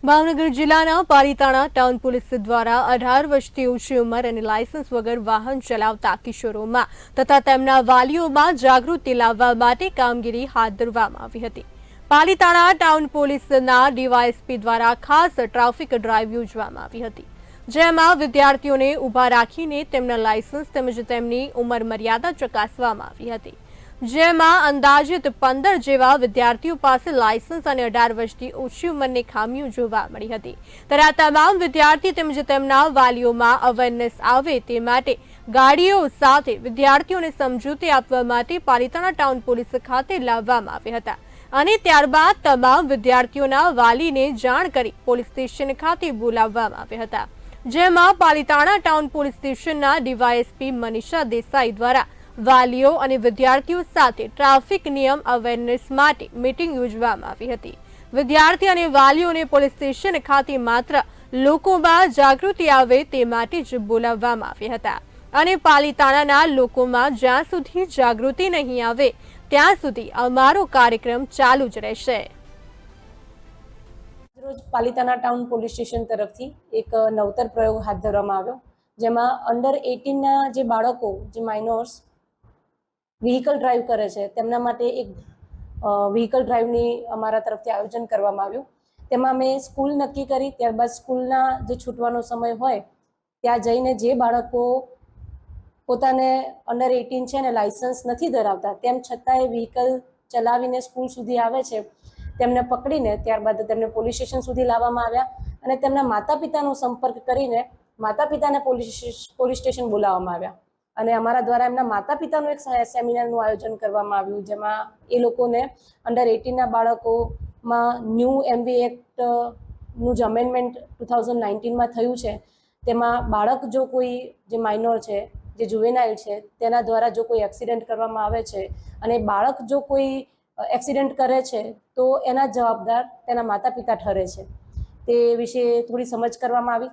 ભાવનગર જિલ્લાના Palitana town police દ્વારા 18 વર્ષથી ઓછી ઉંમર અને લાયસન્સ વગર વાહન ચલાવતા કિશોરોમાં તથા તેમના વાલીઓમાં જાગૃતિ લાવવા માટે કામગીરી હાથ ધરવામાં આવી હતી। પાલિતાણા ટાઉન પોલીસના ડીવાયએસપી દ્વારા ખાસ ટ્રાફિક ડ્રાઈવ યોજવામાં આવી હતી, જેમાં વિદ્યાર્થીઓને ઊભા રાખીને તેમના લાયસન્સ તેમજ તેમની ઉંમર મર્યાદા ચકાસવામાં આવી હતી, જેમાં અંદાજિત 15 જેવા વિદ્યાર્થીઓ પાસે લાયસન્સ અને 18 વર્ષથી ઓછી ઉંમરની ખામીઓ જોવા મળી હતી। ત્યારે આ તમામ વિદ્યાર્થી તેમજ તેમના વાલીઓમાં અવેરનેસ આવે તે માટે ગાડીઓ સાથે વિદ્યાર્થીઓને સમજૂતી આપવા માટે પાલિતાણા ટાઉન પોલીસ ખાતે લાવવામાં આવ્યા હતા અને ત્યારબાદ તમામ વિદ્યાર્થીઓના વાલીને જાણ કરી પોલીસ સ્ટેશન ખાતે બોલાવવામાં આવ્યા હતા, જેમાં પાલિતાણા ટાઉન પોલીસ સ્ટેશનના ડીવાયએસપી મનીષા દેસાઈ દ્વારા વાલીઓ અને વિદ્યાર્થીઓ સાથે ટ્રાફિક નિયમ અવેરનેસ માટે મીટિંગ યોજવામાં આવી હતી। વિદ્યાર્થી અને વાલીઓને પોલીસ સ્ટેશન ખાતે માત્ર લોકોમાં જાગૃતિ આવે તે માટે જ બોલાવવામાં આવ્યા હતા અને પાલિતાણાના લોકોમાં જ્યાં સુધી જાગૃતિ નહીં આવે ત્યાં સુધી અમારો કાર્યક્રમ ચાલુ જ રહેશે। રોજ પાલિતાણા ટાઉન પોલીસ સ્ટેશન તરફથી એક નવતર પ્રયોગ હાથ ધરવામાં આવ્યો, જેમાં અંડર 18 ના જે બાળકો, જે માઇનોર્સ વ્હીકલ ડ્રાઈવ કરે છે તેમના માટે એક વ્હીકલ ડ્રાઈવની અમારા તરફથી આયોજન કરવામાં આવ્યું। તેમાં મેં સ્કૂલ નક્કી કરી, ત્યારબાદ સ્કૂલના જે છૂટવાનો સમય હોય ત્યાં જઈને જે બાળકો પોતાને અંડર 18 છે અને લાયસન્સ નથી ધરાવતા તેમ છતાં એ વ્હીકલ ચલાવીને સ્કૂલ સુધી આવે છે તેમને પકડીને ત્યારબાદ તેમને પોલીસ સ્ટેશન સુધી લાવવામાં આવ્યા અને તેમના માતા પિતાનો સંપર્ક કરીને માતા પિતાને પોલીસ સ્ટેશન બોલાવવામાં આવ્યા અને અમારા દ્વારા એમના માતા પિતાનું એક સેમિનારનું આયોજન કરવામાં આવ્યું, જેમાં એ લોકોને અંડર 18 ના બાળકોમાં ન્યૂ એમવી એક્ટનું જે અમેન્ડમેન્ટ 2019માં થયું છે તેમાં બાળક જો કોઈ જે માઇનોર છે, જે જુવેનાઇલ છે, તેના દ્વારા જો કોઈ એક્સિડન્ટ કરવામાં આવે છે અને બાળક જો કોઈ એક્સિડન્ટ કરે છે તો એના જવાબદાર તેના માતા પિતા ઠરે છે, તે વિશે થોડી સમજ કરવામાં આવી।